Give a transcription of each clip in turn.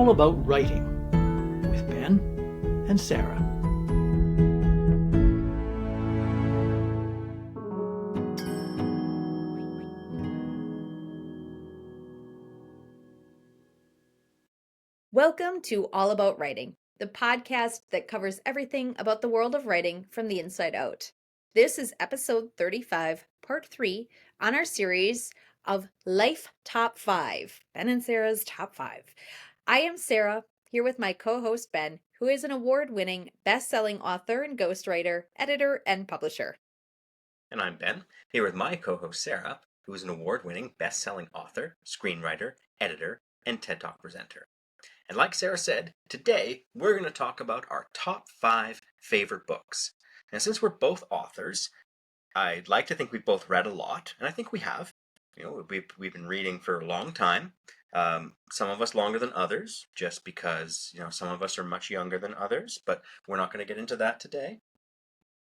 all about writing with Ben and Sara. Welcome to All About Writing, the podcast that covers everything about the world of writing from the inside out. This is episode 35, part 3, on our series of Life Top 5, Ben and Sara's Top 5. I am Sara, here with my co-host Ben, who is an award-winning, best-selling author and ghostwriter, editor, and publisher. And I'm Ben, here with my co-host Sara, who is an award-winning, best-selling author, screenwriter, editor, and TED Talk presenter. And like Sara said, today we're going to talk about our top 5 favorite books. Now, since we're both authors, I'd like to think we've both read a lot, and I think we have. You know, we've been reading for a long time. Some of us longer than others, just because, you know, some of us are much younger than others, but we're not going to get into that today.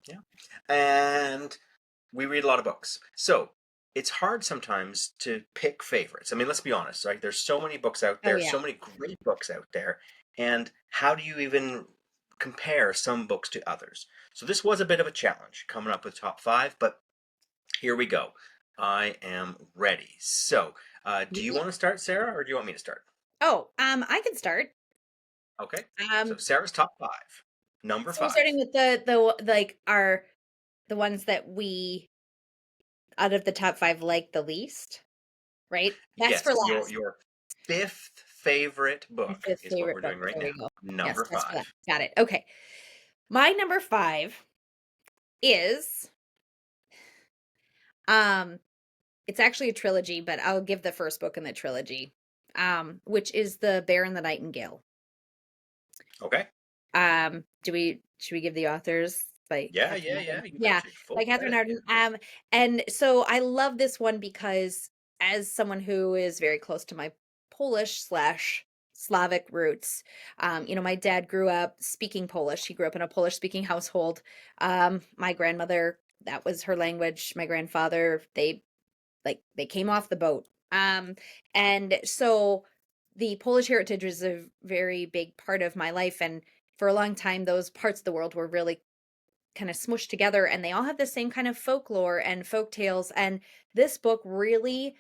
Yeah. And we read a lot of books. So it's hard sometimes to pick favorites. I mean, let's be honest, right? There's so many books out there, so many great books out there. And how do you even compare some books to others? So this was a bit of a challenge coming up with top 5, but here we go. I am ready. So do you want to start, Sara, or do you want me to start? I can start. Okay. So Sara's top 5. Number 5. We're starting with the ones that we out of the top 5 like the least, right? Best for last. Your 5th favorite My book 5th is what favorite we're book. doing right There now. we go. Number Yes, best for 5. last. Got it. Okay. My number 5 is it's actually a trilogy, but I'll give the first book in the trilogy, which is The Bear and the Nightingale. Okay. Should we give the authors? By Yeah. by Catherine Arden. And so I love this one because as someone who is very close to my Polish / Slavic roots, my dad grew up speaking Polish. He grew up in a Polish speaking household. My grandmother, that was her language. My grandfather, they came off the boat. And so the Polish heritage is a very big part of my life. And for a long time, those parts of the world were really kind of smushed together, and they all have the same kind of folklore and folk tales. And this book really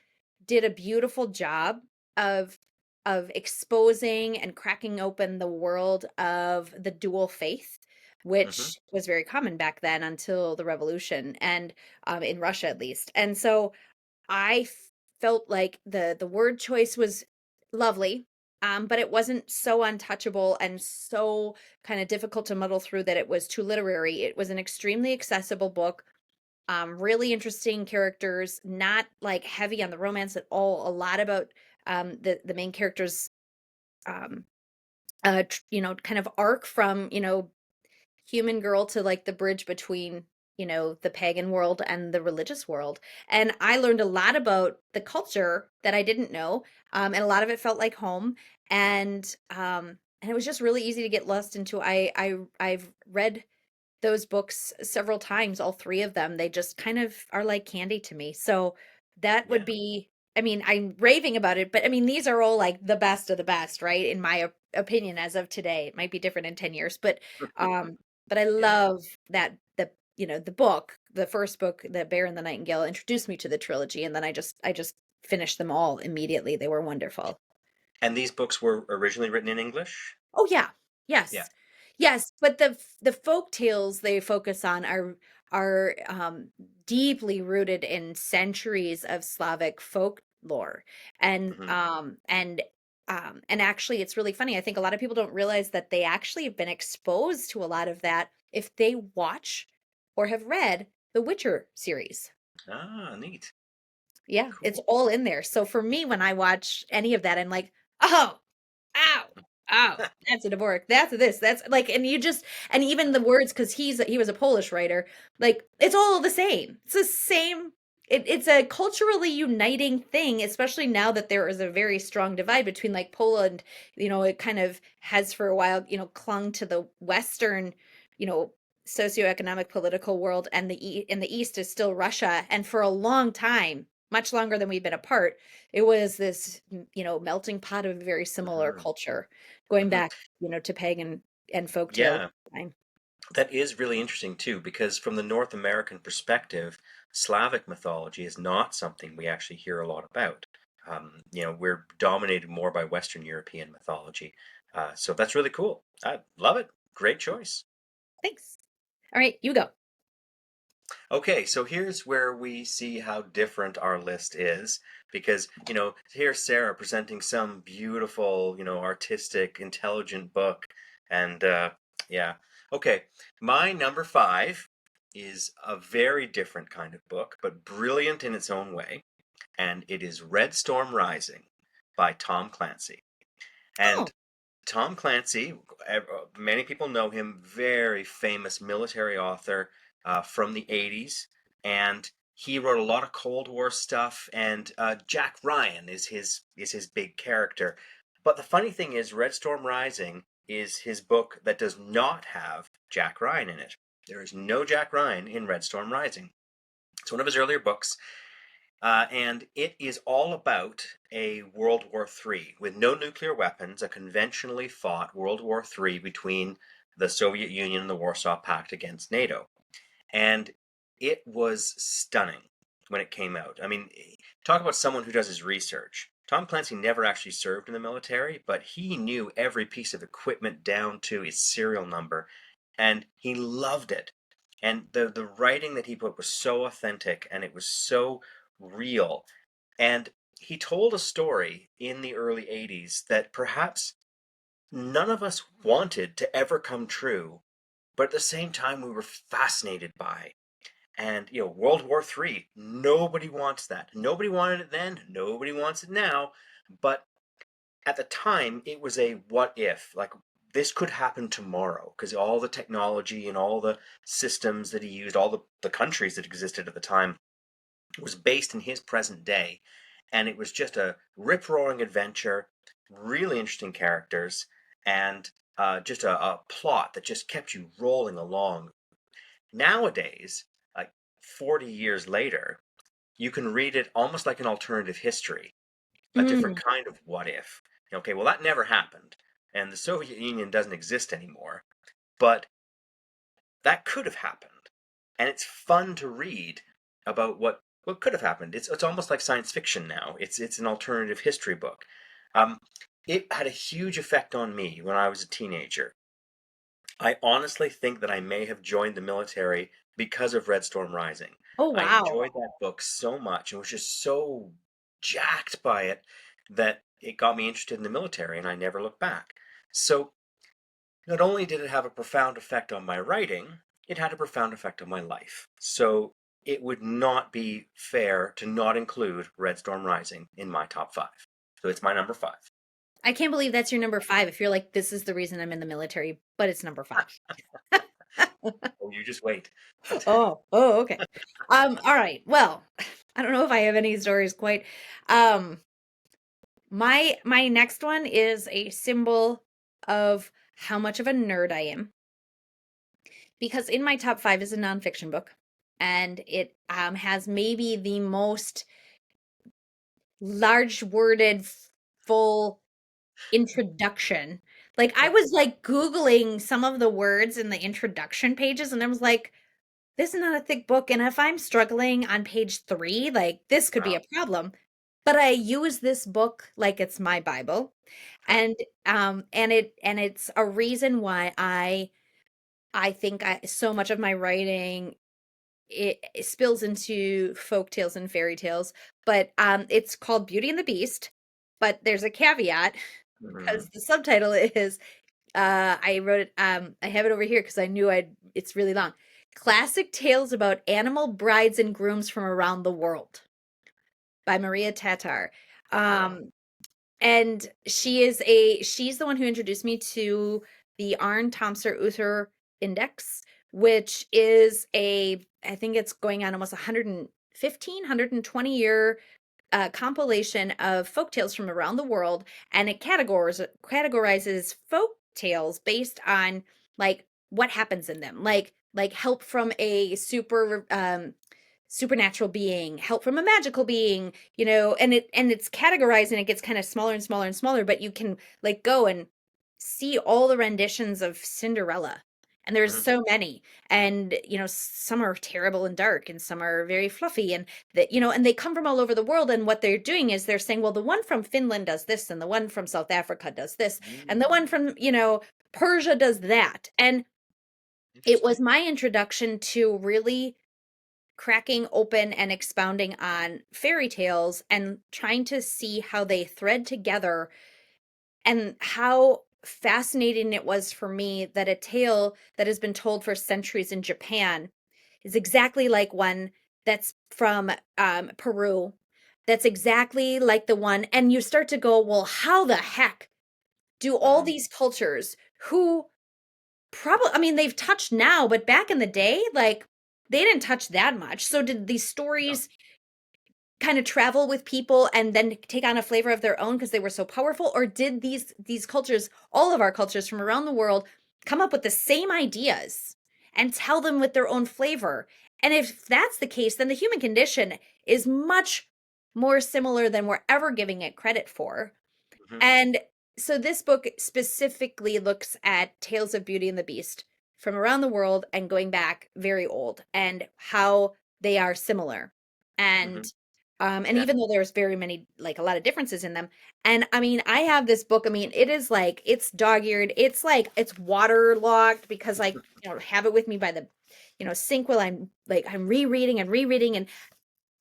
did a beautiful job of exposing and cracking open the world of the dual faith, which was very common back then until the revolution, and in Russia at least. And so I felt like the word choice was lovely, but it wasn't so untouchable and so kind of difficult to muddle through that it was too literary. It was an extremely accessible book, really interesting characters, not like heavy on the romance at all. A lot about the main characters, kind of arc from human girl to like the bridge between the pagan world and the religious world. And I learned a lot about the culture that I didn't know, and a lot of it felt like home. And it was just really easy to get lost into. I've read those books several times, all 3 of them. They just kind of are like candy to me. So that would be, I mean, I'm raving about it, but I mean, these are all like the best of the best, right? In my opinion, as of today. It might be different in 10 years, but I love that the book, the first book, The Bear and the Nightingale, introduced me to the trilogy, and then I just finished them all immediately. They were wonderful. And these books were originally written in English? Oh yeah. Yes. Yeah. Yes, but the folk tales they focus on are deeply rooted in centuries of Slavic folklore. And actually it's really funny. I think a lot of people don't realize that they actually have been exposed to a lot of that if they watch or have read the Witcher series. Ah, neat. Yeah, Cool. it's all in there. So for me, when I watch any of that, I'm like, oh, ow, oh, that's a Dvorak. That's a this. That's like, and even the words, because he was a Polish writer. Like, it's all the same. It's the same. It's a culturally uniting thing, especially now that there is a very strong divide between like Poland. It kind of has for a while, clung to the Western, socioeconomic political world, and in the East is still Russia. And for a long time, much longer than we've been apart, it was this, melting pot of a very similar Mhm, culture, going mhm. back, to pagan and folktales. Yeah, that is really interesting too, because from the North American perspective, Slavic mythology is not something we actually hear a lot about. We're dominated more by Western European mythology. So that's really cool. I love it. Great choice. Thanks. All right, you go. Okay, so here's where we see how different our list is because, here's Sarah presenting some beautiful, artistic, intelligent book. And yeah. Okay, my number five is a very different kind of book, but brilliant in its own way. And it is Red Storm Rising by Tom Clancy. Oh. And Tom Clancy, many people know him, very famous military author from the 80s. And he wrote a lot of Cold War stuff, and Jack Ryan is his big character. But the funny thing is, Red Storm Rising is his book that does not have Jack Ryan in it. There is no Jack Ryan in Red Storm Rising. It's one of his earlier books, and it is all about a World War III with no nuclear weapons, a conventionally fought World War III between the Soviet Union and the Warsaw Pact against NATO. And it was stunning when it came out. I mean, talk about someone who does his research. Tom Clancy never actually served in the military, but he knew every piece of equipment down to its serial number, and he loved it. And the writing that he put was so authentic and it was so real. And he told a story in the early 80s that perhaps none of us wanted to ever come true, but at the same time we were fascinated by. And World War III, nobody wants that. Nobody wanted it then, nobody wants it now. But at the time, it was a what if. Like, this could happen tomorrow because all the technology and all the systems that he used, all the countries that existed at the time, was based in his present day. And it was just a rip roaring adventure, really interesting characters, and just a plot that just kept you rolling along. Nowadays, like 40 years later, you can read it almost like an alternative history, a different Mm. kind of what if. Okay, well, that never happened, and the Soviet Union doesn't exist anymore, but that could have happened. And it's fun to read about what could have happened. It's almost like science fiction now. It's an alternative history book. Um, it had a huge effect on me when I was a teenager. I honestly think that I may have joined the military because of Red Storm Rising. Oh, I wow. enjoyed that book so much and was just so jacked by it that it got me interested in the military and I never looked back. So, not only did it have a profound effect on my writing, it had a profound effect on my life. So, it would not be fair to not include Red Storm Rising in my top five. So, it's my number five. I can't believe that's your number 5 if you're like, "This is the reason I'm in the military," but it's number 5. Oh, you just wait. Oh, okay. All right. Well, I don't know if I have any stories quite. Um, my next one is a symbol of how much of a nerd I am because in my top 5 is a nonfiction book, and it has maybe the most large worded full introduction. Like I was like Googling some of the words in the introduction pages and I was like, this is not a thick book. And if I'm struggling on page 3, like this could be Wow. a problem. But I use this book like it's my Bible. And it's a reason why I think so much of my writing it spills into folk tales and fairy tales. But it's called Beauty and the Beast. But there's a caveat Mhm. because the subtitle is I wrote it I have it over here because I knew it's really long. Classic Tales About Animal Brides and Grooms from Around the World by Maria Tatar. Wow. And she's the one who introduced me to the Arn Tomser Uther Index, which is I think it's going on almost 115, 120-year compilation of folk tales from around the world, and it categorizes folk tales based on like what happens in them, like help from a super supernatural being, help from a magical being, and it's categorized and it gets kind of smaller and smaller and smaller, but you can like go and see all the renditions of Cinderella. And there's Mhm. so many. And some are terrible and dark and some are very fluffy, and that and they come from all over the world, and what they're doing is they're saying, well, the one from Finland does this and the one from South Africa does this and the one Mm, from, Persia does that. And it was interesting. my introduction to really cracking open and expounding on fairy tales and trying to see how they thread together, and how fascinating it was for me that a tale that has been told for centuries in Japan is exactly like one that's from Peru. That's exactly like the one. And you start to go, well, how the heck do all Mhm. these cultures who probably, I mean, they've touched now, but back in the day, like they didn't touch that much. So did these Yeah. stories kind of travel with people and then take on a flavor of their own because they were so powerful, or did these cultures, all of our cultures from around the world, come up with the same ideas and tell them with their own flavor? And if that's the case, then the human condition is much more similar than we're ever giving it credit for. Mhm. And so this book specifically looks at tales of Beauty and the Beast from around the world and going back very old, and how they are similar. And Mhm. and Yeah. even though there's very many, like a lot of differences in them. And I mean, I have this book, I mean, it is like it's dog-eared. It's like it's waterlogged because I, have it with me by the, sink while I'm rereading and rereading. And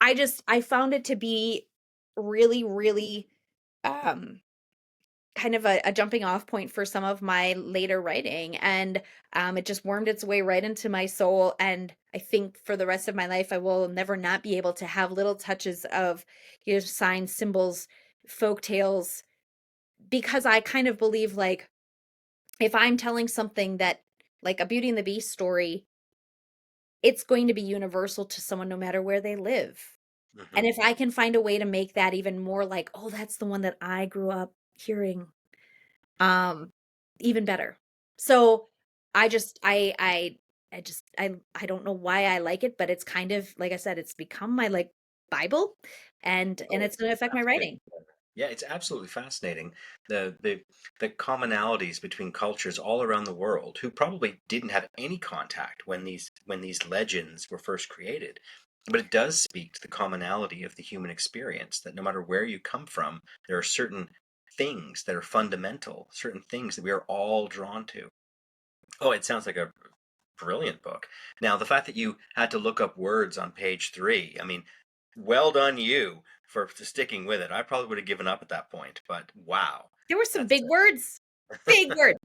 I found it to be really, really um kind of a jumping off point for some of my later writing. And it just wormed its way right into my soul. And I think for the rest of my life, I will never not be able to have little touches of, signs, symbols, folk tales, because I kind of believe like if I'm telling something that, like a Beauty and the Beast story, it's going to be universal to someone no matter where they live. And Mhm. if I can find a way to make that even more like, oh, that's the one that I grew up hearing, um even better. So I don't know why I like it, but it's kind of, like I said, it's become my like Bible, and Oh, it's going to affect my fascinating. writing. Yeah, it's absolutely fascinating. The commonalities between cultures all around the world who probably didn't have any contact when these legends were first created. But it does speak to the commonality of the human experience that no matter where you come from, there are certain things that are fundamental, certain things that we are all drawn to. Oh, it sounds like a brilliant book. Now, the fact that you had to look up words on page 3, I mean, well done you for sticking with it. I probably would have given up at that point, but wow. There were some That's big words, big words.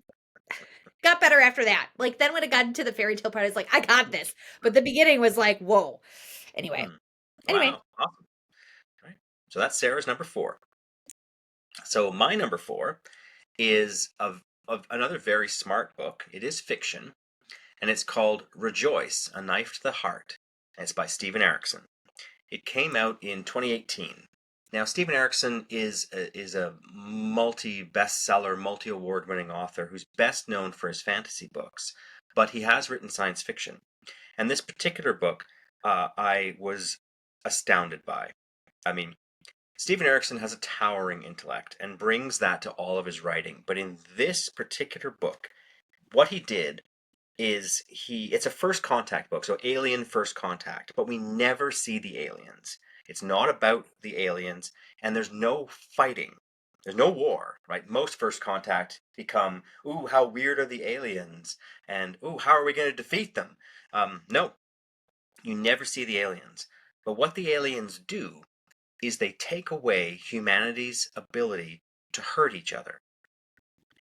Got better after that. Like then when it got into the fairy tale part, I was like, I got this. But the beginning was like, whoa. Anyway, Mhm. anyway, Wow. Awesome. Right. So that's Sarah's number 4. So my number 4 is of another very smart book. It is fiction, and it's called Rejoice, A Knife to the Heart. And it's by Stephen Erickson. It came out in 2018. Now, Stephen Erickson is a multi bestseller, multi award winning author who's best known for his fantasy books, but he has written science fiction. And this particular book, I was astounded by. I mean, Stephen Erickson has a towering intellect and brings that to all of his writing. But in this particular book, what he did is it's a first contact book, so alien first contact, but we never see the aliens. It's not about the aliens, and there's no fighting. There's no war, right? Most first contact become, ooh, how weird are the aliens? And ooh, how are we going to defeat them? No, you never see the aliens. But what the aliens do is they take away humanity's ability to hurt each other.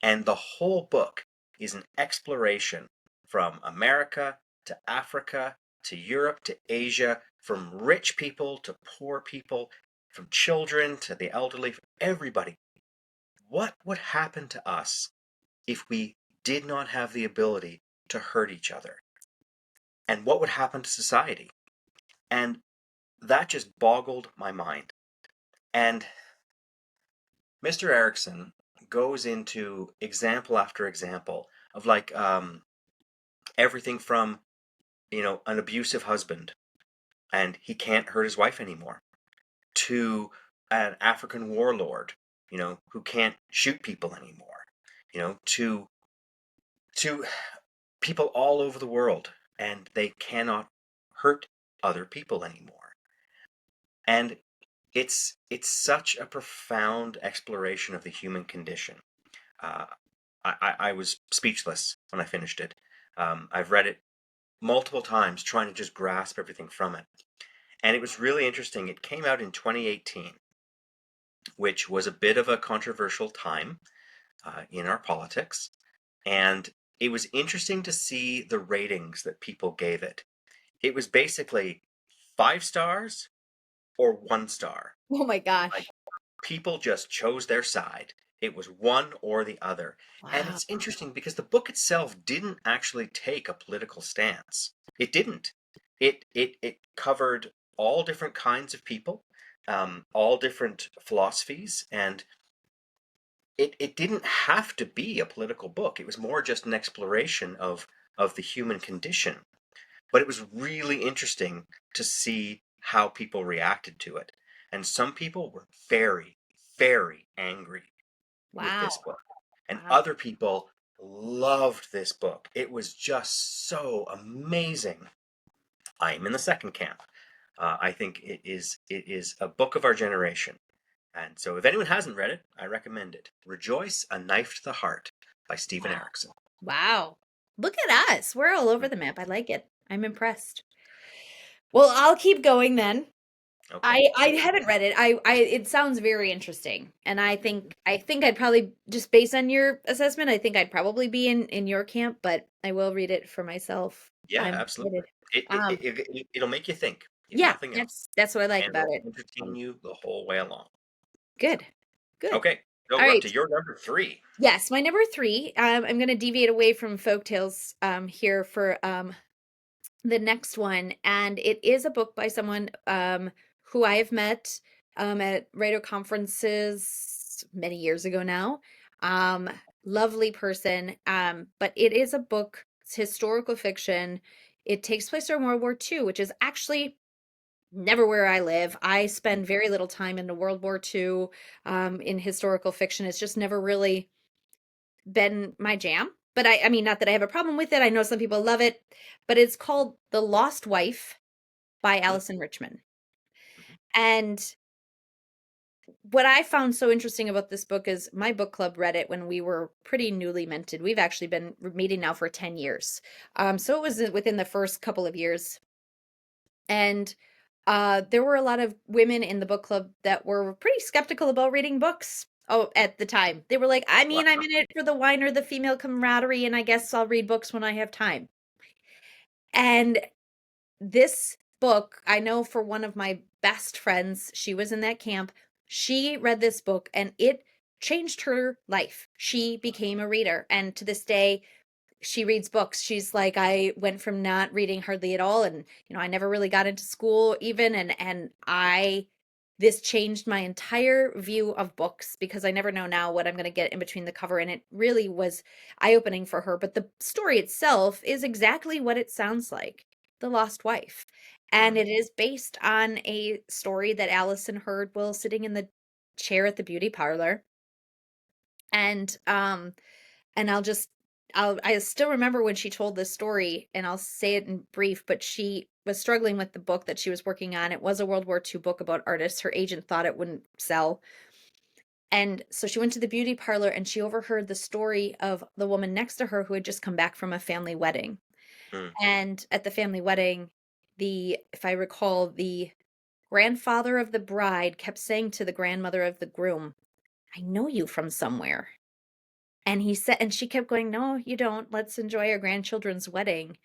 And the whole book is an exploration from America to Africa to Europe to Asia, from rich people to poor people, from children to the elderly, everybody. What would happen to us if we did not have the ability to hurt each other? And what would happen to society? And that just boggled my mind. And Mr. Erickson goes into example after example of everything from an abusive husband and he can't hurt his wife anymore, to an African warlord, who can't shoot people anymore, to people all over the world, and they cannot hurt other people anymore. And it's such a profound exploration of the human condition. Uh, I was speechless when I finished it. I've read it multiple times, trying to just grasp everything from it. And it was really interesting. It came out in 2018, which was a bit of a controversial time in our politics. And it was interesting to see the ratings that people gave it. It was basically 5 stars or 1 star. Oh my Like, gosh. people just chose their side. It was one or the other. And Wow. it's interesting because the book itself didn't actually take a political stance. It didn't. It covered all different kinds of people, all different philosophies, and it didn't have to be a political book. It was more just an exploration of the human condition. But it was really interesting to see how people reacted to it. And some people were very, very angry with Wow. this book. And Wow. other people loved this book. It was just so amazing. I am in the second camp. I think it is a book of our generation. And so if anyone hasn't read it, I recommend it. Rejoice, A Knife to the Heart by Stephen Wow. Erickson. Wow. Look at us. We're all over the map. I like it. I'm impressed. Well, I'll keep going then. Okay. I haven't read it. I it sounds very interesting. And I think I'd probably, just based on your assessment, I think I'd probably be in your camp, but I will read it for myself. Yeah, I'm absolutely. excited. It, Um it, it, it'll make you think, if yeah, nothing else, that's what I like and about it'll it. entertain you the whole way along. Good. Good. Okay, so All we're up right. to your number 3. Yes, my number three. I'm going to deviate away from folktales here for the next one, and it is a book by someone who I have met at writer conferences many years ago now. Um, Lovely person, but it is a book. It's historical fiction. It takes place during World War II, which is actually never where I live. I spend very little time in the World War II in historical fiction. It's just never really been my jam. But I mean, not that I have a problem with it. I know some people love it, but it's called The Lost Wife by Allison Richmond. And what I found so interesting about this book is my book club read it when we were pretty newly minted. We've actually been meeting now for 10 years. So it was within the first couple of years. And there were a lot of women in the book club that were pretty skeptical about reading books. Oh, at the time, they were like, I Wow. mean, I'm in it for the wine or the female camaraderie, and I guess I'll read books when I have time. And this book, I know for one of my best friends, she was in that camp. She read this book and it changed her life. She became a reader. And to this day, she reads books. She's like, I went from not reading hardly at all, and I never really got into school even, and I this changed my entire view of books, because I never know now what I'm going to get in between the cover, and it really was eye-opening for her. But the story itself is exactly what it sounds like, The Lost Wife. And Mm. it is based on a story that Allison heard while sitting in the chair at the beauty parlor. And I still remember when she told this story, and I'll say it in brief, but she was struggling with the book that she was working on. It was a World War II book about artists. Her agent thought it wouldn't sell. And so she went to the beauty parlor and she overheard the story of the woman next to her who had just come back from a family wedding. Mm. And at the family wedding, if I recall, the grandfather of the bride kept saying to the grandmother of the groom, I know you from somewhere. And she kept going, no, you don't. Let's enjoy our grandchildren's wedding.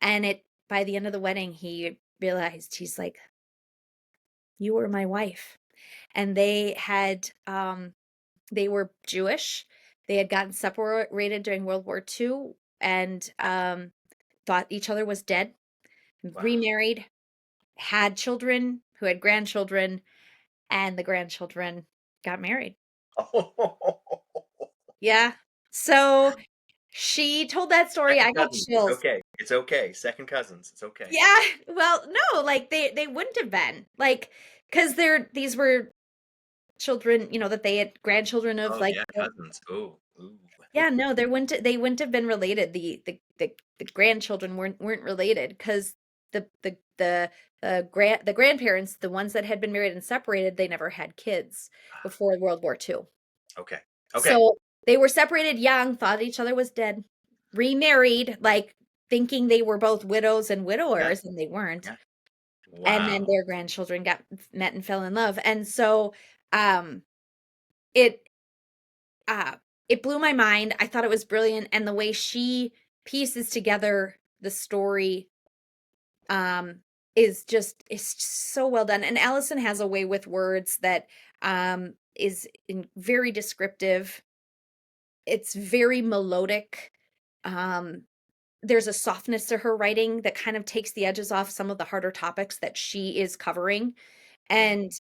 And by the end of the wedding, he realized, he's like, you were my wife. And they were Jewish. They had gotten separated during World War II, and thought each other was dead, Wow. remarried, had children who had grandchildren, and the grandchildren got married. Yeah. So she told that story. I got Cousins. chills. Okay, It's okay. Second cousins. It's okay. Yeah, well, no, like they wouldn't have been like because these were children, that they had grandchildren of Oh like yeah, cousins. Oh, ooh. yeah, no, they wouldn't have been related. The grandchildren weren't related because the grandparents, the ones that had been married and separated, they never had kids before World War II. Okay. Okay. So they were separated young, thought each other was dead, remarried, like thinking they were both widows and Yeah. widowers, and they weren't. Yeah. And then Wow. their grandchildren got met and fell in love. And so um it uh it blew my mind. I thought it was brilliant, and the way she pieces together the story um is so well done. And Allison has a way with words that is very descriptive. It's very melodic. Um there's a softness to her writing that kind of takes the edges off some of the harder topics that she is covering. Mm. And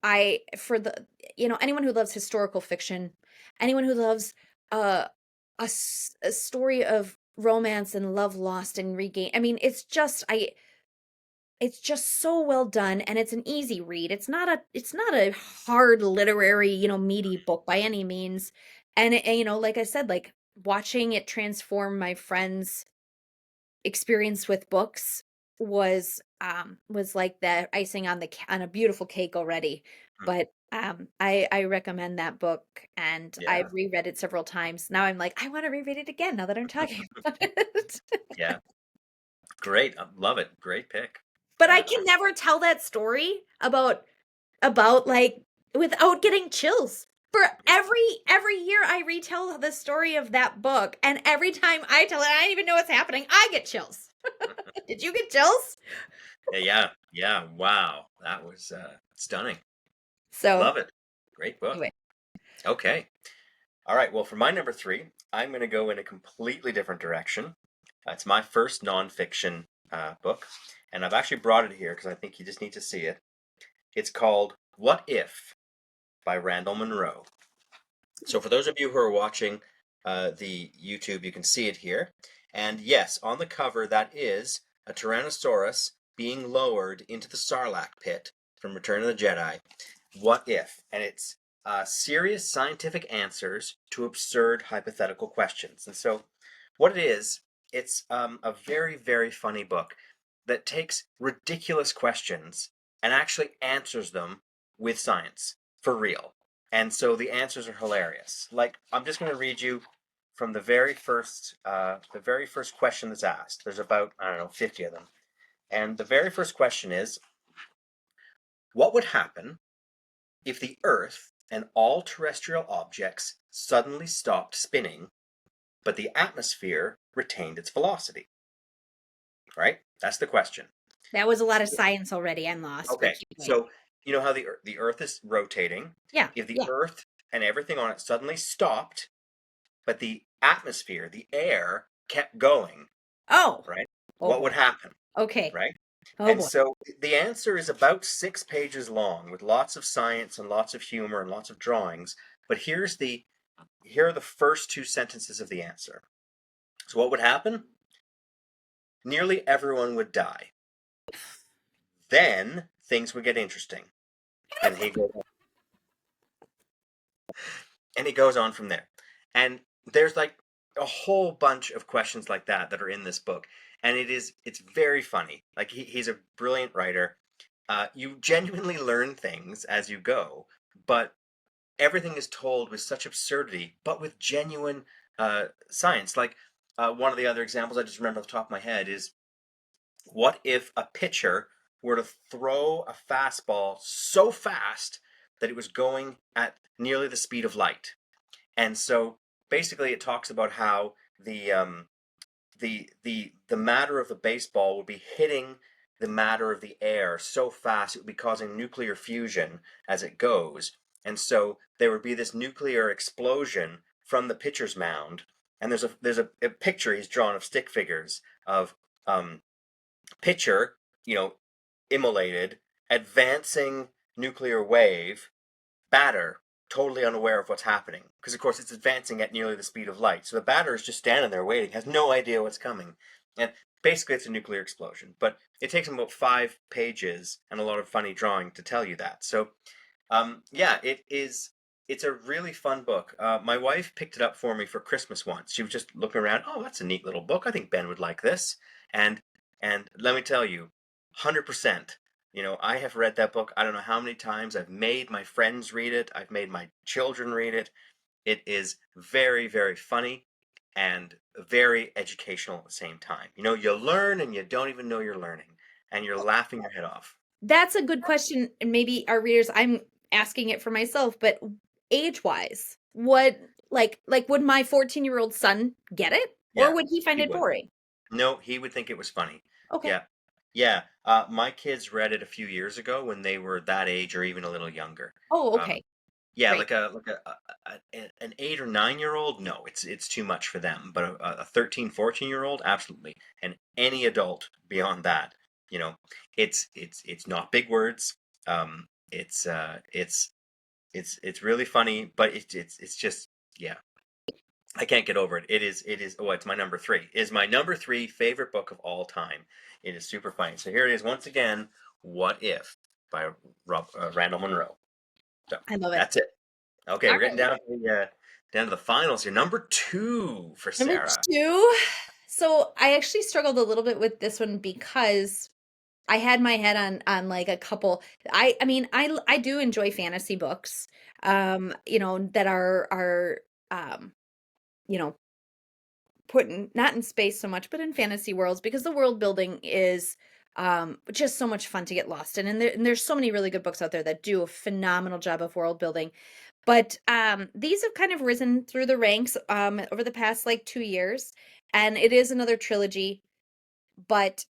I for the anyone who loves historical fiction, anyone who loves uh a story of romance and love lost and regain. I mean, it's just so well done, and it's an easy read. It's not a hard literary, meaty book by any means. And like I said, like watching it transform my friends' experience with books was like the icing on on a beautiful cake already. Mm. But I recommend that book, and Yeah. I've reread it several times. Now I'm like, I want to reread it again now that I'm talking about it. Yeah. Great. I love it. Great pick. But I Yeah. can never tell that story about like without getting chills. For every year I retell the story of that book, and every time I tell it, I don't even know what's happening. I get chills. Did you get chills? Yeah. Yeah. Yeah. Wow. That was stunning. So Love it. Great book. anyway, Okay. All right. Well, for my number three, I'm going to go in a completely different direction. It's my first nonfiction book, and I've actually brought it here because I think you just need to see it. It's called What If by Randall Munroe. So, for those of you who are watching the YouTube, you can see it here. And yes, on the cover, that is a Tyrannosaurus being lowered into the Sarlacc pit from Return of the Jedi. What if? And it's serious scientific answers to absurd hypothetical questions. And so, what it is, it's a very, very funny book that takes ridiculous questions and actually answers them with science for real. And so the answers are hilarious. Like, I'm just going to read you from the very first question that's asked. There's about, I don't know, 50 of them. And the very first question is, what would happen if the Earth and all terrestrial objects suddenly stopped spinning, but the atmosphere retained its velocity? Right? That's the question. that was a lot of science already. I'm lost, but Okay, keep going. so you know how the Earth is rotating? Yeah, If the yeah. Earth and everything on it suddenly stopped, but the atmosphere, the air, kept going, Oh, right? oh What boy. would happen, Okay. right? Oh And boy. so the answer is about 6 pages long with lots of science and lots of humor and lots of drawings. But here are the first two sentences of the answer. So what would happen? Nearly everyone would die. Then things would get interesting. And he goes on from there. And there's like a whole bunch of questions like that are in this book. And it's very funny. Like he's a brilliant writer. You genuinely learn things as you go, but everything is told with such absurdity, but with genuine science. Like one of the other examples I just remember off the top of my head is, what if a pitcher were to throw a fastball so fast that it was going at nearly the speed of light? And so basically, it talks about how the matter of the baseball would be hitting the matter of the air so fast it would be causing nuclear fusion as it goes, and so there would be this nuclear explosion from the pitcher's mound. And there's a picture he's drawn of stick figures of um, pitcher, immolated, advancing nuclear wave, batter totally unaware of what's happening because, of course, it's advancing at nearly the speed of light. So the batter is just standing there waiting, has no idea what's coming, and basically it's a nuclear explosion. But it takes him about 5 pages and a lot of funny drawing to tell you that. So, yeah, it is. It's a really fun book. My wife picked it up for me for Christmas once. She was just looking around. Oh, that's a neat little book. I think Ben would like this. And and let me tell you, 100%. I have read that book I don't know how many times. I've made my friends read it. I've made my children read it. It is very, very funny and very educational at the same time. You learn and you don't even know you're learning, and you're laughing your head off. That's a good question, and maybe our readers, I'm asking it for myself, but age-wise, what like would my 14-year-old son get it? Or Yeah, would he find he it would. boring? No, he would think it was funny. Okay. Yeah. Yeah. My kids read it a few years ago when they were that age or even a little younger. Oh, Um, okay. yeah, Great. an 8 or 9 year old, no, it's too much for them. But a 13, 14-year-old, absolutely. And any adult beyond that, you know, it's not big words. It's really funny, but it's just, yeah. I can't get over it. It is. Oh, it's my number three. It is my number three favorite book of all time. It is super funny. So here it is once again. What If by Randall Munroe. So I love it. that's it. Okay, All we're getting right. down to the finals here. Number two for Number Sarah. 2. So I actually struggled a little bit with this one because I had my head on like a couple. I mean I do enjoy fantasy books. That are um, you know, put in not in space so much, but in fantasy worlds because the world building is just so much fun to get lost in. And there's so many really good books out there that do a phenomenal job of world building. But these have kind of risen through the ranks over the past like 2 years. And it is another trilogy, but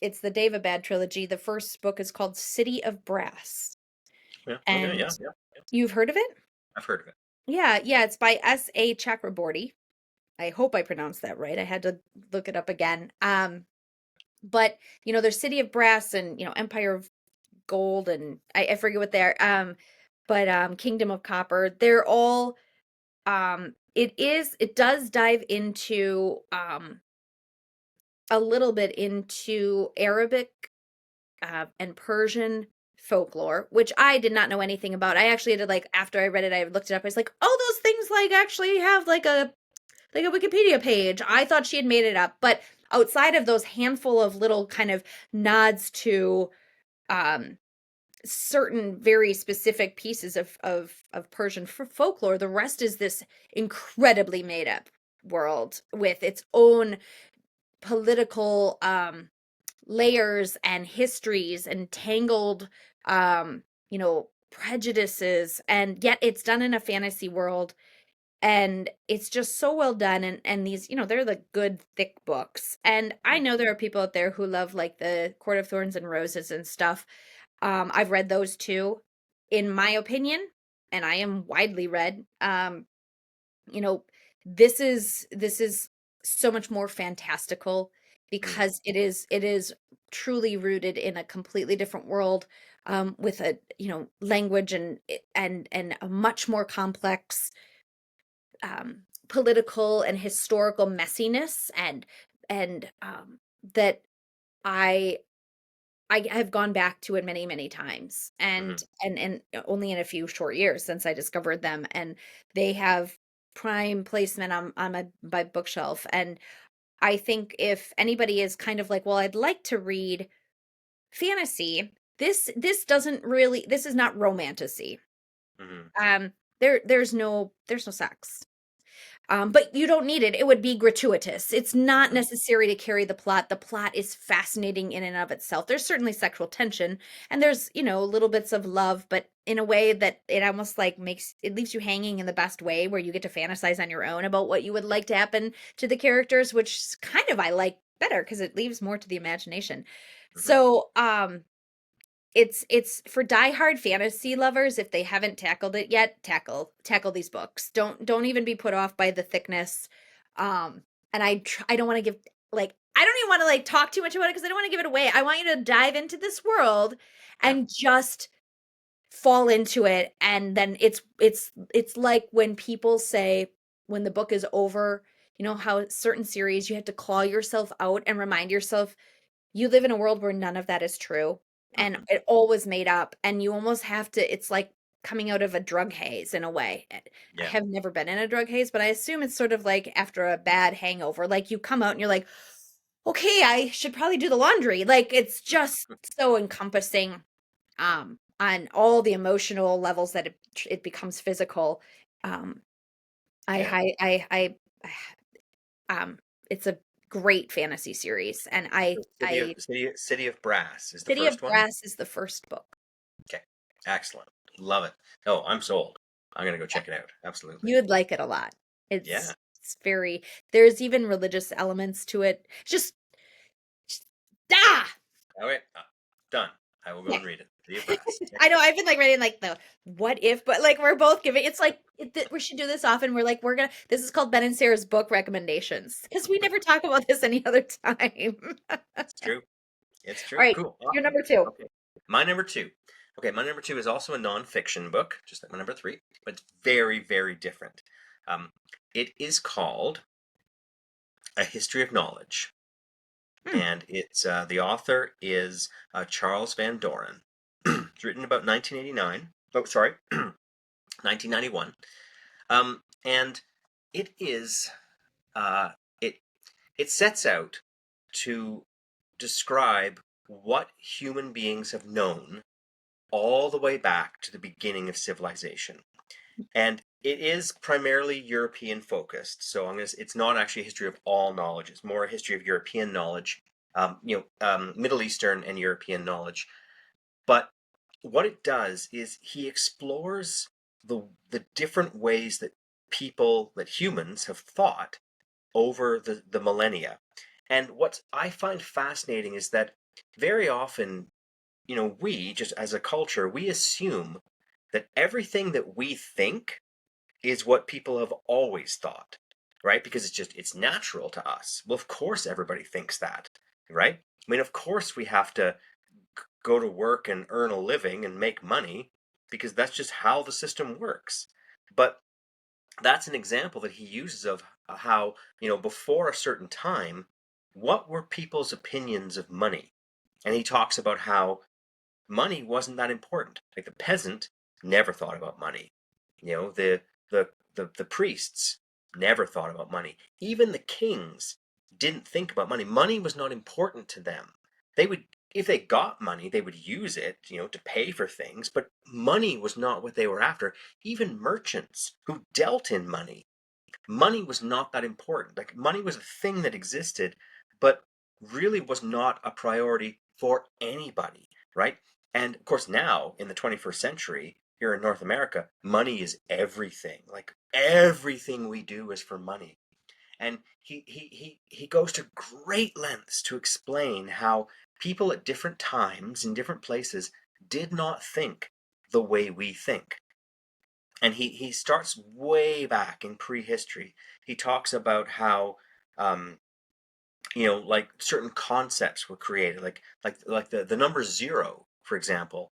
it's the David Bad trilogy. The first book is called City of Brass. Yeah. Okay. And Yeah. Yeah. Yeah. you've heard of it? I've heard of it. Yeah, it's by S.A. Chakraborty. I hope I pronounced that right. I had to look it up again. But there's City of Brass and Empire of Gold, and I forget what they're. But Kingdom of Copper. They're all. It does dive into a little bit into Arabic and Persian folklore, which I did not know anything about. I actually had to after I read it, I looked it up. I was like, oh, those things actually have like a Wikipedia page. I thought she had made it up, but outside of those handful of little kind of nods to um certain very specific pieces of Persian folklore, the rest is this incredibly made up world with its own political layers and histories and tangled prejudices, and yet it's done in a fantasy world, and it's just so well done. And these they're the good thick books, and I Mm. know there are people out there who love like the Court of Thorns and Roses and stuff. I've read those too. In my opinion, and I am widely read, you know this is so much more fantastical Mm. because it is truly rooted in a completely different world, with a language and a much more complex political and historical messiness, and that I I have gone back to it many, many times, Mm-hmm. and only in a few short years since I discovered them, and they have prime placement on my bookshelf. And I think if anybody is kind of like, well, I'd like to read fantasy, this is not romantasy. Mm-hmm. There's no sex. But you don't need it. It would be gratuitous. It's not Mm-hmm. necessary to carry the plot. The plot is fascinating in and of itself. There's certainly sexual tension, and there's, little bits of love, but in a way that it almost like leaves you hanging in the best way, where you get to fantasize on your own about what you would like to happen to the characters, which kind of I like better because it leaves more to the imagination. Mm-hmm. So, it's for diehard fantasy lovers. If they haven't tackled it yet, tackle these books. Don't even be put off by the thickness. And I don't want to give I don't even want to talk too much about it because I don't want to give it away. I want you to dive into this world Yeah. and just fall into it, and then it's like when people say when the book is over, you know how certain series you have to claw yourself out and remind yourself you live in a world where none of that is true and Hmm. it all was made up, and you almost have to, it's like coming out of a drug haze in a way. I Yeah. have never been in a drug haze, but I assume it's sort of like after a bad hangover, like you come out and you're like, okay, I should probably do the laundry. Like it's just so encompassing on all the emotional levels that it becomes physical. Um Yeah. I it's a great fantasy series, and So I City of Brass is the City of first one. Brass is the first book. Okay. Excellent. Love it. Oh, I'm sold. I'm gonna go check it out. Absolutely. You would like it a lot. Yeah. It's very, there's even religious elements to it. Just ah! Okay. Done. I will go Yeah. and read it. City of Brass. I know Excellent. I've been like reading like the what if, but like we're both giving, it's like we should do this often. We're like, this is called Ben and Sarah's book recommendations because we never talk about this any other time. It's true. It's All true. right, Cool. your Awesome. number two. Okay. My number two. Okay, my number two is also a nonfiction book, just like my number three, but it's very, very different. Um, it is called A History of Knowledge, Hmm. and it's the author is Charles Van Doren. It's written about 1989. Oh, sorry, 1991. And it is uh, it it sets out to describe what human beings have known all the way back to the beginning of civilization. And it is primarily European focused. So it's not actually a history of all knowledge. It's more a history of European knowledge, Middle Eastern and European knowledge. But what it does is he explores the different ways that humans have thought over the millennia. And what I find fascinating is that very often, we just as a culture, we assume that everything that we think is what people have always thought, right? Because it's natural to us. Well, of course, everybody thinks that, right? I mean, of course, we have to go to work and earn a living and make money because that's just how the system works. But that's an example that he uses of how, before a certain time, what were people's opinions of money? And he talks about how money wasn't that important. Like the peasant never thought about money. The priests never thought about money. Even the kings didn't think about money. Money was not important to them. They would, if they got money, they would use it, to pay for things, but money was not what they were after. Even merchants who dealt in money was not that important. Like money was a thing that existed, but really was not a priority for anybody, right? And of course, now in the 21st century, here in North America, money is everything. Like everything we do is for money. And he goes to great lengths to explain how people at different times in different places did not think the way we think. And he starts way back in prehistory. He talks about how um, like certain concepts were created, like the number zero, for example.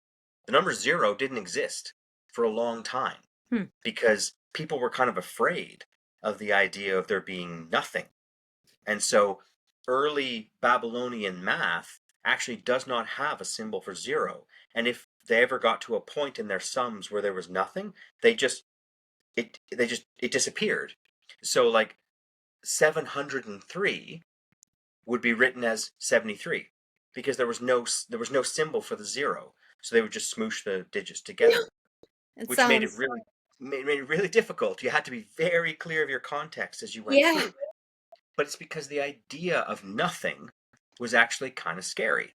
The number zero didn't exist for a long time Hmm. because people were kind of afraid of the idea of there being nothing. And so early Babylonian math actually does not have a symbol for zero. And if they ever got to a point in their sums where there was nothing, they just it disappeared. So like 703 would be written as 73 because there was no symbol for the zero. So they would just smoosh the digits together, It which made it sounds, really made it really difficult. You had to be very clear of your context as you went yeah. through. But it's because the idea of nothing was actually kind of scary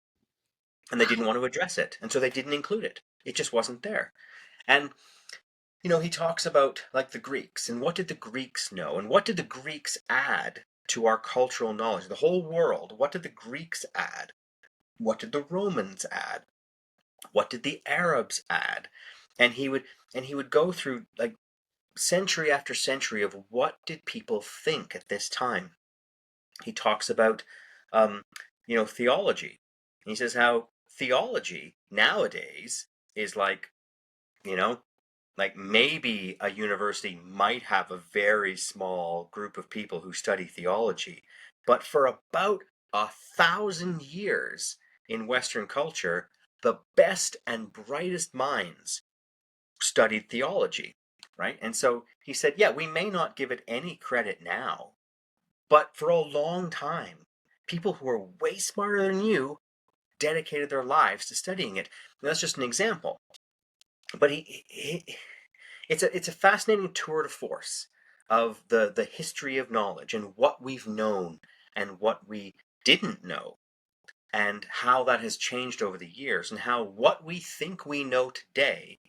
and they didn't Wow. want to address it. And so they didn't include it. It just wasn't there. And he talks about like the Greeks and what did the Greeks know and what did the Greeks add to our cultural knowledge, the whole world. What did the Greeks add? What did the Romans add? What did the Arabs add? And he would go through like century after century of what did people think at this time. He talks about um, theology. And he says how theology nowadays is like like maybe a university might have a very small group of people who study theology, but for about 1,000 years in Western culture, the best and brightest minds studied theology, right? And so he said, yeah, we may not give it any credit now, but for a long time, people who are way smarter than you dedicated their lives to studying it. And that's just an example. But it's a fascinating tour de force of the history of knowledge and what we've known and what we didn't know and how that has changed over the years and how what we think we know today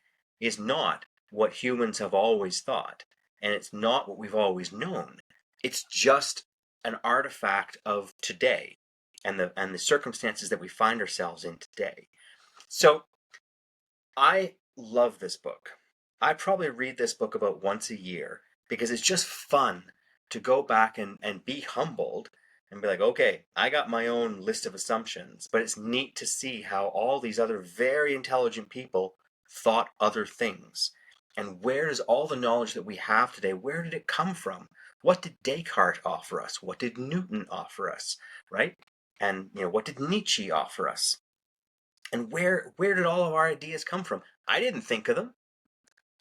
is not what humans have always thought and it's not what we've always known. It's just an artifact of today and the circumstances that we find ourselves in today. So I love this book. I probably read this book about once a year because it's just fun to go back and be humbled and be like, okay, I got my own list of assumptions, but it's neat to see how all these other very intelligent people thought other things. And where does all the knowledge that we have today, where did it come from? What did Descartes offer us? What did Newton offer us, right? And what did Nietzsche offer us? And where did all of our ideas come from? I didn't think of them.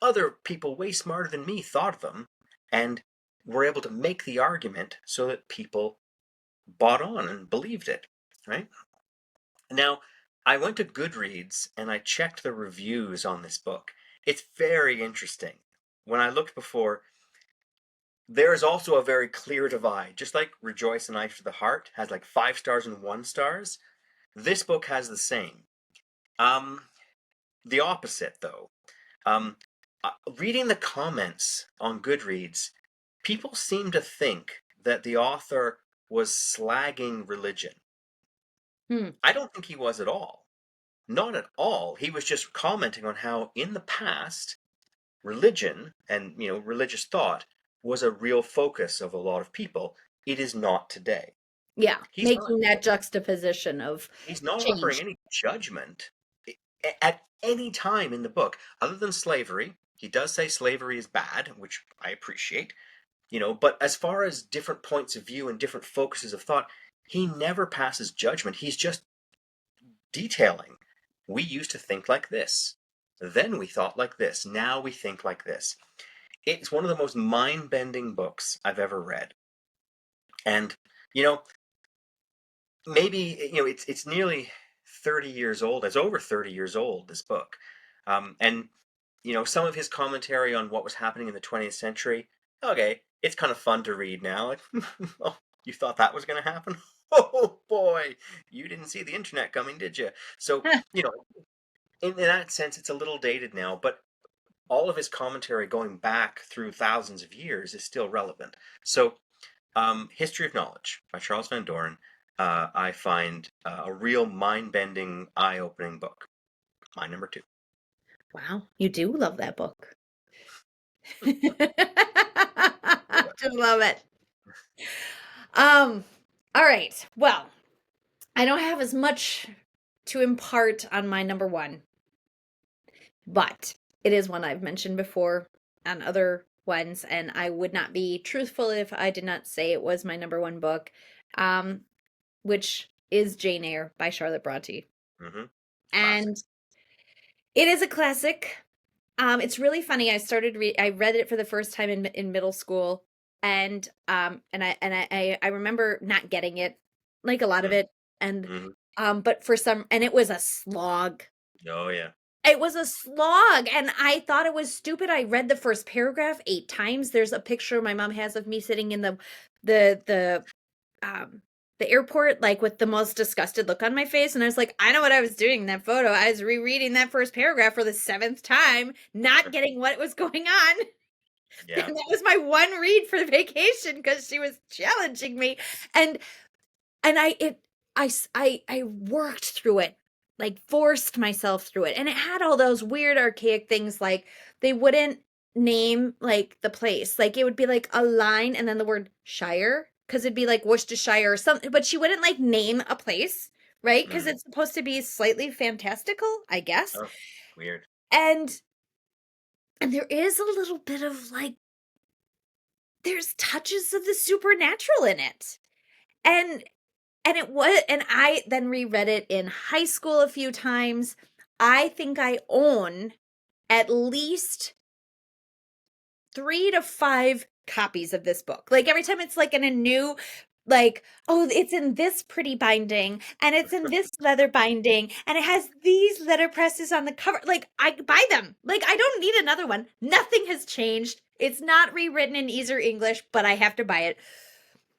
Other people way smarter than me thought of them and were able to make the argument so that people bought on and believed it, right? Now, I went to Goodreads and I checked the reviews on this book. It's very interesting. When I looked before, there is also a very clear divide. Just like Rejoice, a Knife to the Heart has like 5 stars and 1 stars, this book has the same. The opposite, though. Um, Reading the comments on Goodreads, people seem to think that the author was slagging religion. I don't think he was at all. Not at all. He was just commenting on how, in the past, religion and religious thought was a real focus of a lot of people. It is not today. Yeah, He's not. making that juxtaposition of He's not offering change. any judgment at any time in the book, other than slavery. He does say slavery is bad, which I appreciate, but as far as different points of view and different focuses of thought, he never passes judgment. He's just detailing. We used to think like this. Then we thought like this. Now we think like this. It's one of the most mind-bending books I've ever read. And, maybe, it's nearly 30 years old. It's over 30 years old, this book. And some of his commentary on what was happening in the 20th century, okay, it's kind of fun to read now. Like, oh, you thought that was going to happen? Oh boy, you didn't see the internet coming, did you? So, in that sense, it's a little dated now, but all of his commentary going back through thousands of years is still relevant. So, History of Knowledge by Charles Van Doren, I find a real mind-bending, eye-opening book. My number 2. Wow, you do love that book. Just love it. All right. Well, I don't have as much to impart on my number 1, but it is one I've mentioned before on other ones, and I would not be truthful if I did not say it was my number 1 book, which is Jane Eyre by Charlotte Bronte. Mm-hmm. And it is a classic. It's really funny. I read it for the first time in middle school, and I remember not getting it, like a lot of it, and but and it was a slog. Oh yeah. It was a slog, and I thought it was stupid. I read the first paragraph 8 times. There's a picture my mom has of me sitting in the airport, like with the most disgusted look on my face. And I was like, I know what I was doing in that photo. I was rereading that first paragraph for the 7th time, not getting what was going on. Yeah. And that was my one read for the vacation because she was challenging me. And I worked through it, like forced myself through it. And it had all those weird archaic things, like they wouldn't name like the place. Like it would be like a line and then the word Shire, because it'd be like Worcestershire or something, but she wouldn't like name a place, right? Because it's supposed to be slightly fantastical, I guess. Oh, weird. And And there is a little bit of like, there's touches of the supernatural in it. And I then reread it in high school a few times. I think I own at least 3 to 5 copies of this book. Like every time it's like in a new, like, oh, it's in this pretty binding and it's in this leather binding and it has these letterpresses on the cover. Like I buy them. Like I don't need another one. Nothing has changed. It's not rewritten in easier English, but I have to buy it.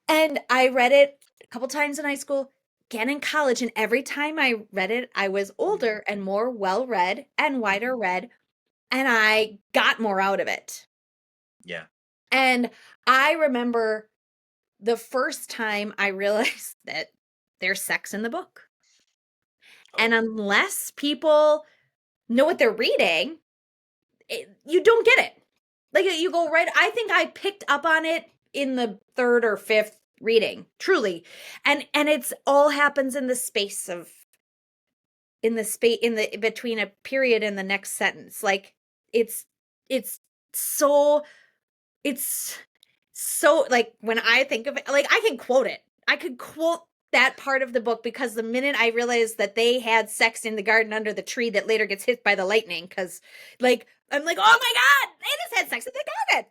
And I read it a couple times in high school, again in college, and every time I read it, I was older and more well-read and wider read, and I got more out of it. Yeah. And I remember the first time I realized that there's sex in the book. And unless people know what they're reading, you don't get it. Like you go right. I think I picked up on it in the 3rd or 5th reading, truly. And it's all happens in the space of in the between a period and the next sentence. Like it's so it's so like when I think of it, like I can quote it. I could quote that part of the book because the minute I realized that they had sex in the garden under the tree that later gets hit by the lightning, because like I'm like, oh my God, they just had sex in the garden.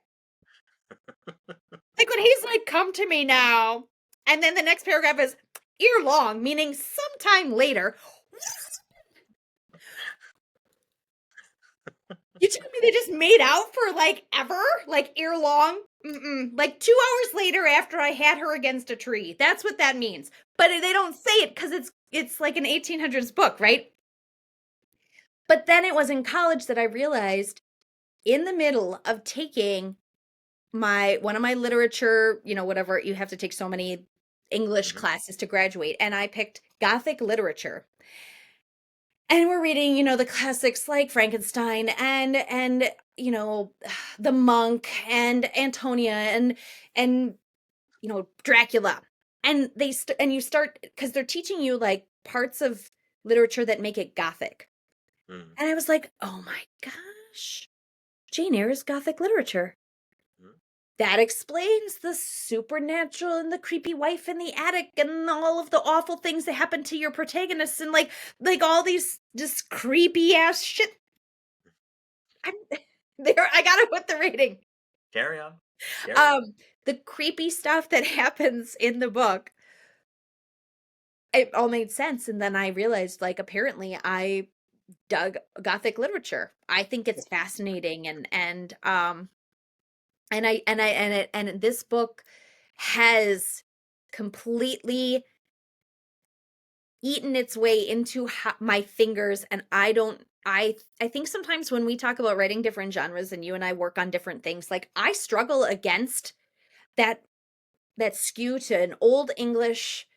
Like when he's like, come to me now. And then the next paragraph is ear long, meaning sometime later. You tell me they just made out for like ever? Like ear long? Like 2 hours later after I had her against a tree. That's what that means. But they don't say it because it's like an 1800s book, right? But then it was in college that I realized in the middle of taking one of my literature, whatever, you have to take so many English classes to graduate, and I picked Gothic literature. And we're reading, the classics like Frankenstein and The Monk and Antonia and Dracula. And you start because they're teaching you like parts of literature that make it Gothic. And I was like, "Oh my gosh. Jane Eyre is Gothic literature. That explains the supernatural and the creepy wife in the attic and all of the awful things that happen to your protagonists and like all these just creepy ass shit." I got it with the rating. Carry on. The creepy stuff that happens in the book, it all made sense, and then I realized like apparently I dug Gothic literature. I think it's fascinating and this book has completely eaten its way into my fingers, and I think sometimes when we talk about writing different genres and you and I work on different things, like I struggle against that skew to an old English,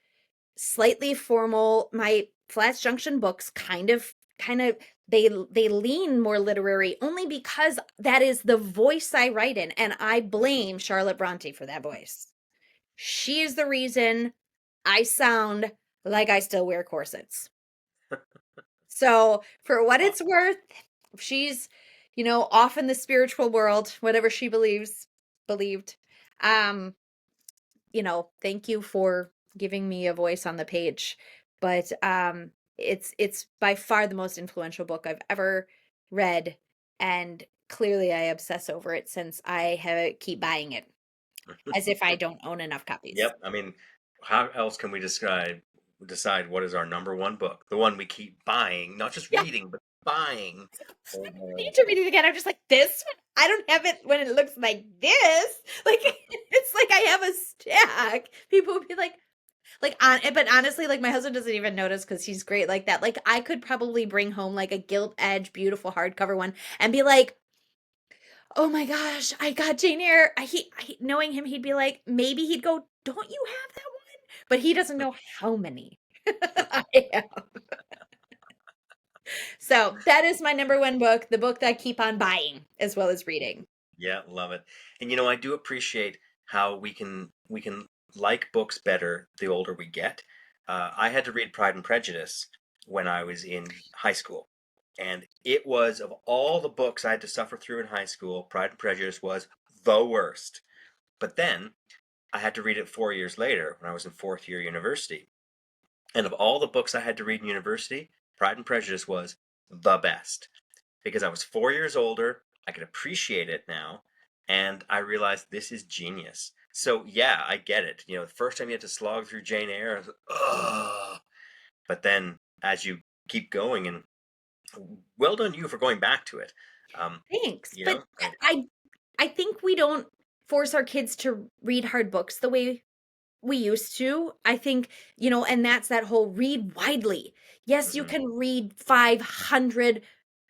slightly formal. My Flats Junction books kind of they lean more literary only because that is the voice I write in, and I blame Charlotte Bronte for that voice. She is the reason I sound like I still wear corsets. So for what it's worth, she's, off in the spiritual world, whatever she believed. Thank you for giving me a voice on the page. But it's by far the most influential book I've ever read, and clearly I obsess over it since I keep buying it as if I don't own enough copies. Yep. I mean, how else can we decide what is our number one book? The one we keep buying, not just reading, but buying. I need to read it again. I'm just like, this one, I don't have it when it looks like this. Like, it's like I have a stack. People would be like, but honestly, like my husband doesn't even notice because he's great like that. Like I could probably bring home like a gilt edge, beautiful hardcover one and be like, oh my gosh, I got Jane Eyre. Knowing him, he'd be like, maybe he'd go, don't you have that one? But he doesn't know how many I have. So that is my number one book, the book that I keep on buying as well as reading. Yeah, love it. And I do appreciate how we can like books better the older we get. I had to read Pride and Prejudice when I was in high school. And it was, of all the books I had to suffer through in high school, Pride and Prejudice was the worst. But then I had to read it 4 years later when I was in fourth year university. And of all the books I had to read in university, Pride and Prejudice was the best because I was 4 years older. I could appreciate it now. And I realized this is genius. So, yeah, I get it. The first time you had to slog through Jane Eyre, I was like, ugh. But then as you keep going, and well done you for going back to it. Thanks. You But know, and I think we don't force our kids to read hard books the way we used to. I think, and that's that whole read widely. Yes, you mhm, can read 500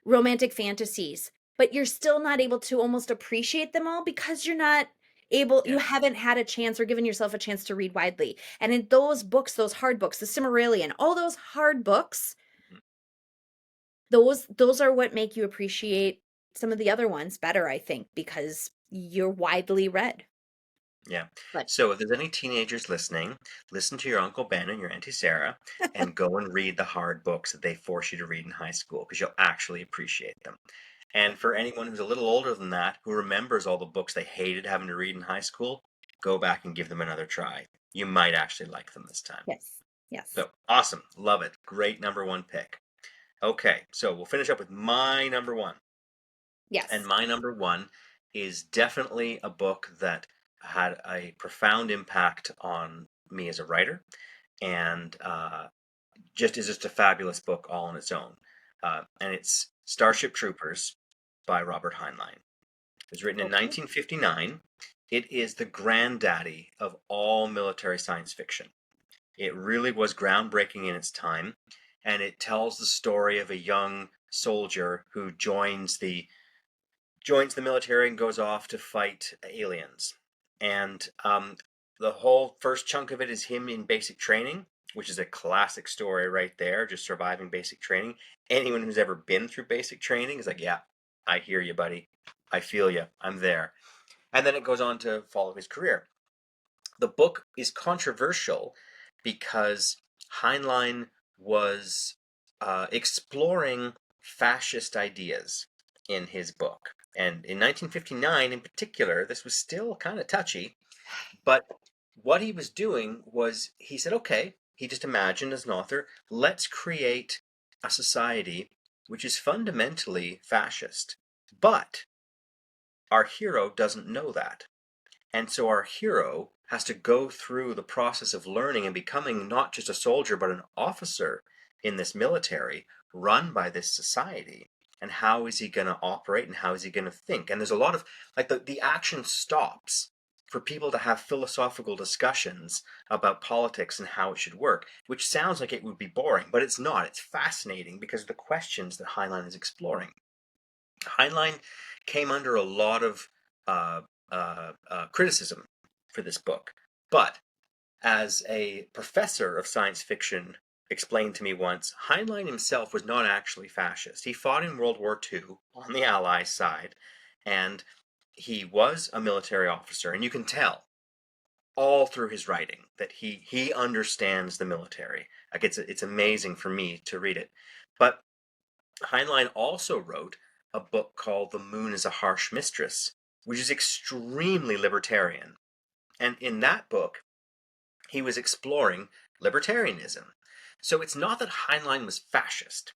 romantic fantasies, but you're still not able to almost appreciate them all because you yeah, haven't had a chance or given yourself a chance to read widely. And in those books, those hard books, the Cimmerillion, all those hard books, mhm, those are what make you appreciate some of the other ones better, I think, because you're widely read. yeah. But So if there's any teenagers listening, listen to your Uncle Ben and your Auntie Sarah and go and read the hard books that they force you to read in high school because you'll actually appreciate them. And for anyone who's a little older than that, who remembers all the books they hated having to read in high school, go back and give them another try. You might actually like them this time. yes, yes, So awesome. Love it. Great number one pick. Okay, so we'll finish up with my number one. And yes. my number one is definitely a book that had a profound impact on me as a writer, and just is just a fabulous book all on its own. And it's Starship Troopers by Robert Heinlein. It was written in Okay. 1959. It is the granddaddy of all military science fiction. It really was groundbreaking in its time, and it tells the story of a young soldier who joins the military and goes off to fight aliens. And the whole first chunk of it is him in basic training, which is a classic story right there, just surviving basic training. Anyone who's ever been through basic training is like, yeah, I hear you, buddy. I feel you. I'm there. And then it goes on to follow his career. The book is controversial because Heinlein was exploring fascist ideas in his book. And in 1959, in particular, this was still kind of touchy. But what he was doing was he said, okay, he just imagined as an author, let's create a society which is fundamentally fascist. But our hero doesn't know that. And so our hero has to go through the process of learning and becoming not just a soldier, but an officer in this military run by this society. And how is he going to operate and how is he going to think? And there's a lot of, like, the action stops for people to have philosophical discussions about politics and how it should work, which sounds like it would be boring, but it's not. It's fascinating because of the questions that Heinlein is exploring. Heinlein came under a lot of uh, criticism for this book, but as a professor of science fiction explained to me once, Heinlein himself was not actually fascist. He fought in World War II on the Allies side, and he was a military officer, and you can tell all through his writing that he understands the military. Like it's amazing for me to read it. But Heinlein also wrote a book called The Moon is a Harsh Mistress, which is extremely libertarian. And in that book, he was exploring libertarianism. So it's not that Heinlein was fascist,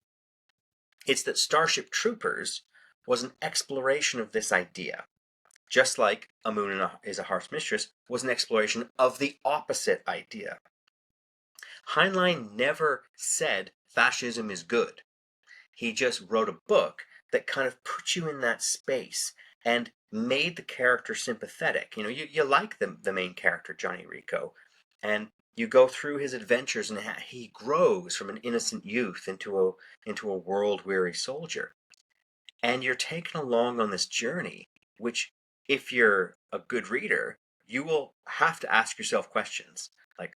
it's that Starship Troopers was an exploration of this idea. Just like A Moon is a Harsh Mistress was an exploration of the opposite idea. Heinlein never said fascism is good. He just wrote a book that kind of put you in that space and made the character sympathetic. You like the main character, Johnny Rico, and you go through his adventures and he grows from an innocent youth into a world-weary soldier. And you're taken along on this journey, which, if you're a good reader, you will have to ask yourself questions like,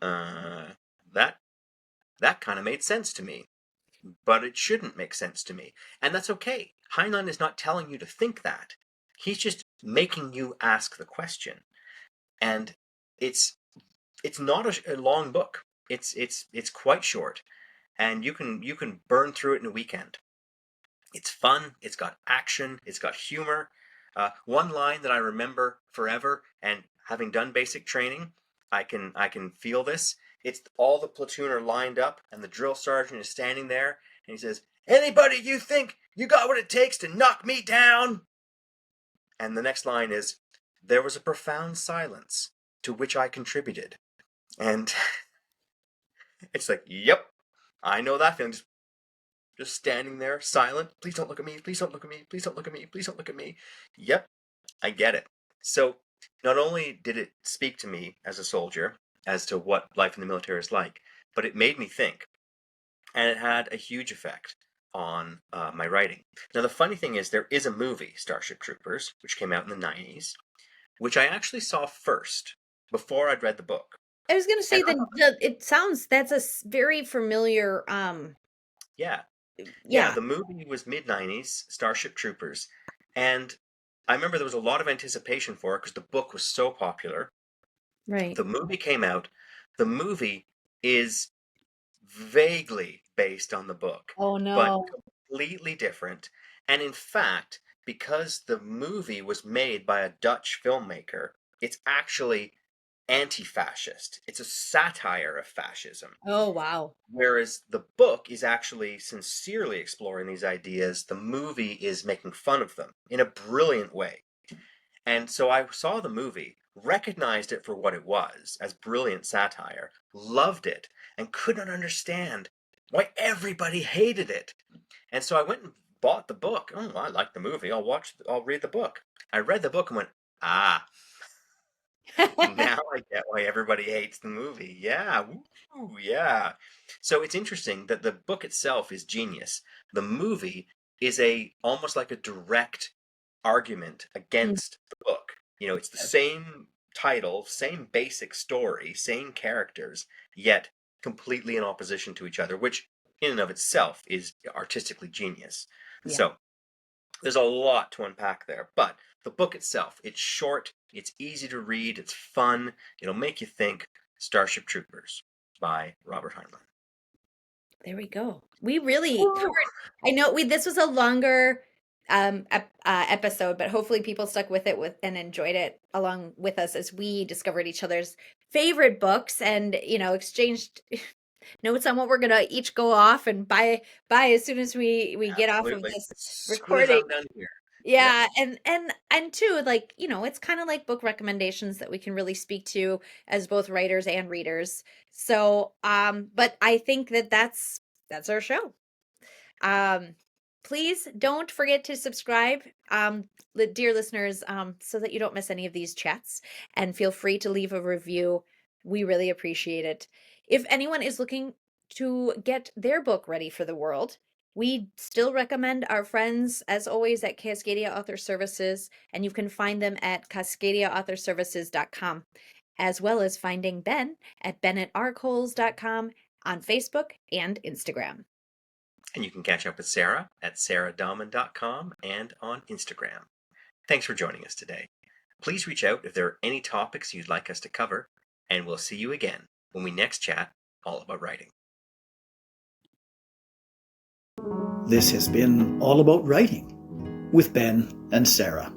uh, that that kind of made sense to me, but it shouldn't make sense to me. And that's okay. Heinlein is not telling you to think that. He's just making you ask the question. And it's not a long book. It's quite short. and you can burn through it in a weekend. It's fun, it's got action, it's got humor. One line that I remember forever, and having done basic training, I can feel this. It's all the platoon are lined up, and the drill sergeant is standing there, and he says, "Anybody you think you got what it takes to knock me down?" And the next line is, "There was a profound silence to which I contributed." And it's like, yep, I know that feeling. Just standing there, silent. Please don't look at me. Please don't look at me. Please don't look at me. Please don't look at me. Yep, I get it. So not only did it speak to me as a soldier as to what life in the military is like, but it made me think. And it had a huge effect on my writing. Now, the funny thing is, there is a movie, Starship Troopers, which came out in the 90s, which I actually saw first before I'd read the book. I was gonna say that it sounds that's very familiar. Yeah. Yeah, Yeah, the movie was mid-90s, Starship Troopers, and I remember there was a lot of anticipation for it because the book was so popular. right. The movie came out. The movie is vaguely based on the book, Oh but no. completely different. And in fact, because the movie was made by a Dutch filmmaker, it's actually anti-fascist. It's a satire of fascism. Oh wow. Whereas the book is actually sincerely exploring these ideas, the movie is making fun of them in a brilliant way. And so I saw the movie, recognized it for what it was, as brilliant satire, loved it, and could not understand why everybody hated it. And so I went and bought the book. Oh, I like the movie. I'll read the book. I read the book and went, ah, now I get why everybody hates the movie. Yeah, woo, yeah. So it's interesting that the book itself is genius. The movie is almost like a direct argument Mm, against the book. It's the yes. same title, same basic story, same characters, yet completely in opposition to each other, which in and of itself is artistically genius. Yeah. So there's a lot to unpack there, but the book itself, it's short, it's easy to read, it's fun, it'll make you think. Starship Troopers by Robert Heinlein. There we go. We really Woo! covered. I know this was a longer episode, but hopefully people stuck with it and enjoyed it along with us as we discovered each other's favorite books and exchanged notes on what we're gonna each go off and buy as soon as we get off of Absolutely. this As soon as recording. I'm done here. Yep. Yeah, and too, like, it's kind of like book recommendations that we can really speak to as both writers and readers. So, but I think that that's our show. Um, please don't forget to subscribe, dear listeners, so that you don't miss any of these chats, and feel free to leave a review. We really appreciate it. If anyone is looking to get their book ready for the world, we still recommend our friends, as always, at Cascadia Author Services, and you can find them at cascadiaauthorservices.com, as well as finding Ben at bennettarcoles.com on Facebook and Instagram. And you can catch up with Sarah at sarahdahlman.com and on Instagram. Thanks for joining us today. Please reach out if there are any topics you'd like us to cover, and we'll see you again when we next chat all about writing. This has been All About Writing with Ben and Sara.